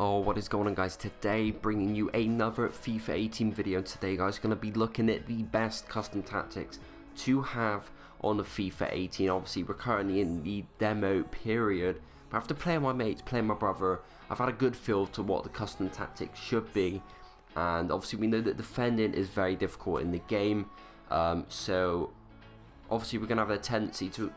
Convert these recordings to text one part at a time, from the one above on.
Oh, what is going on, guys? Today bringing you another FIFA 18 video. Today, guys, going to be looking at the best custom tactics to have on the FIFA 18. Obviously we're currently in the demo period, but after playing my mates, playing my brother, I've had a good feel to what the custom tactics should be. And obviously we know that defending is very difficult in the game, so obviously we're going to have a tendency to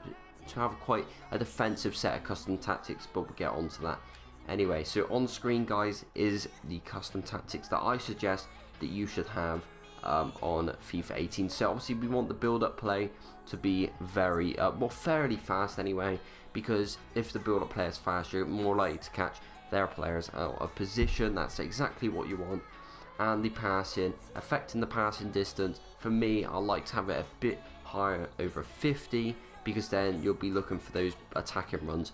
have quite a defensive set of custom tactics, but we'll get onto that. Anyway, so on screen, guys, is the custom tactics that I suggest that you should have on FIFA 18. So obviously we want the build-up play to be very, well, fairly fast anyway, because if the build-up play is fast, you're more likely to catch their players out of position. That's exactly what you want. And the passing, affecting the passing distance, for me, I like to have it a bit higher, over 50, because then you'll be looking for those attacking runs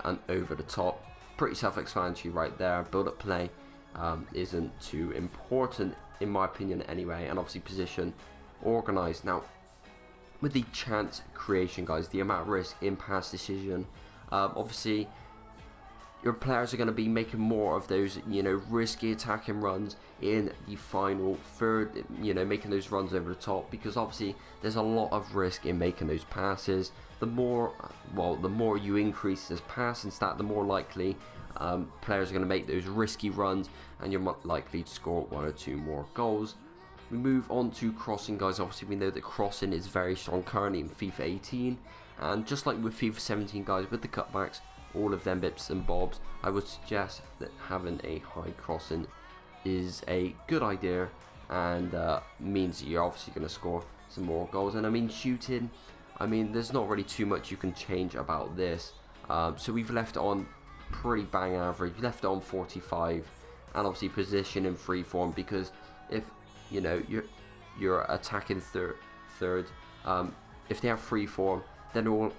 and over the top. Pretty self-explanatory right there. Build-up play isn't too important in my opinion anyway, and obviously position, organised. Now with the chance creation, guys, the amount of risk in pass decision, obviously your players are going to be making more of those, risky attacking runs in the final third, making those runs over the top, because obviously there's a lot of risk in making those passes. The more you increase this passing stat, the more likely players are going to make those risky runs, and you're more likely to score one or two more goals. We move on to crossing, guys. Obviously we know that crossing is very strong currently in FIFA 18, and just like with FIFA 17, guys, with the cutbacks, all of them bits and bobs, I would suggest that having a high crossing is a good idea, and means that you're obviously going to score some more goals. And I mean, shooting, there's not really too much you can change about this. So we've left on pretty bang average, left on 45, and obviously position in free form, because if you're attacking third, if they have free form, then all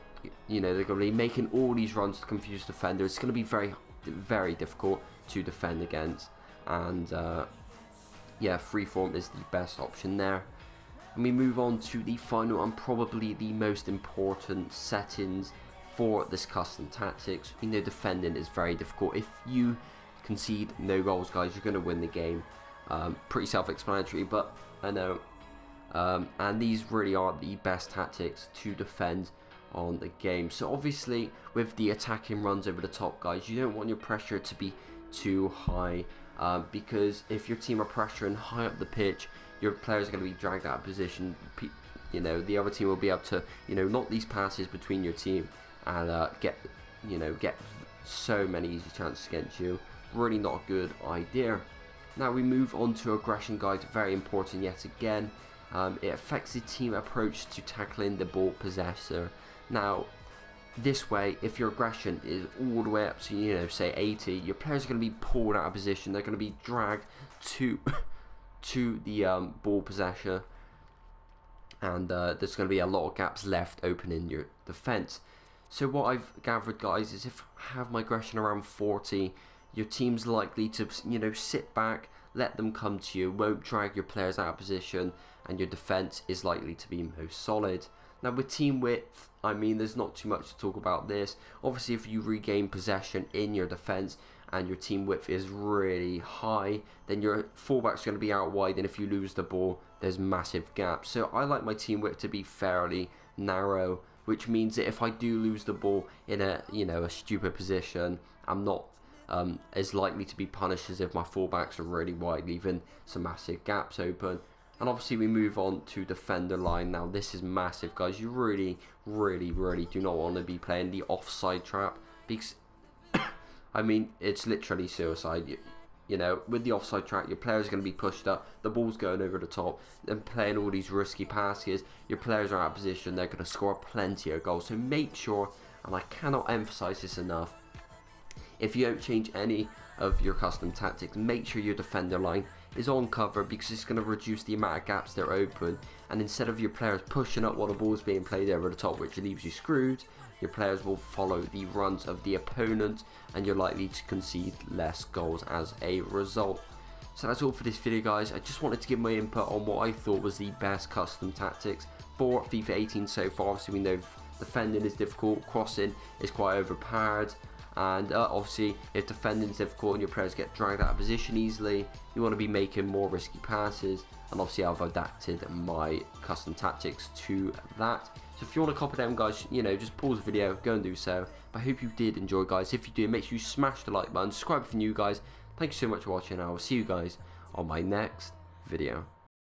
they're going to be making all these runs to confuse defenders. It's going to be very, very difficult to defend against, and yeah, freeform is the best option there. And we move on to the final and probably the most important settings for this custom tactics. We know defending is very difficult. If you concede no goals, guys, you're going to win the game. Pretty self-explanatory, but I know. And these really are the best tactics to defend on the game. So obviously with the attacking runs over the top, guys, you don't want your pressure to be too high, because if your team are pressuring high up the pitch, your players are going to be dragged out of position. The other team will be able to knock these passes between your team and get so many easy chances against you. Really not a good idea. Now we move on to aggression, guys. Very important yet again. It affects the team approach to tackling the ball possessor. Now, this way, if your aggression is all the way up to, say 80, your players are going to be pulled out of position. They're going to be dragged to the ball possessor, and there's going to be a lot of gaps left open in your defense. So what I've gathered, guys, is if I have my aggression around 40, your team's likely to, sit back, let them come to you, won't drag your players out of position, and your defense is likely to be most solid. Now with team width, there's not too much to talk about this. Obviously if you regain possession in your defense and your team width is really high, then your fullback's going to be out wide, and if you lose the ball, there's massive gaps. So I like my team width to be fairly narrow, which means that if I do lose the ball in a stupid position, I'm not as likely to be punished as if my fullbacks are really wide, leaving some massive gaps open. And obviously we move on to defender line. Now this is massive, guys. You really, really, really do not want to be playing the offside trap, because it's literally suicide. With the offside trap, your players are going to be pushed up, the ball's going over the top, and playing all these risky passes, your players are out of position, they're going to score plenty of goals. So make sure, and I cannot emphasize this enough, if you don't change any of your custom tactics, make sure your defender line is on cover, because it's going to reduce the amount of gaps that are open, and instead of your players pushing up while the ball is being played over the top, which leaves you screwed, your players will follow the runs of the opponent, and you're likely to concede less goals as a result. So that's all for this video, guys. I just wanted to give my input on what I thought was the best custom tactics for FIFA 18 so far. Obviously we know defending is difficult, crossing is quite overpowered, And obviously, if defending is difficult and your players get dragged out of position easily, you want to be making more risky passes. And obviously, I've adapted my custom tactics to that. So if you want to copy them, guys, you know, just pause the video, go and do so. But I hope you did enjoy, guys. If you did, make sure you smash the like button, subscribe if you're new, guys. Thank you so much for watching, and I will see you guys on my next video.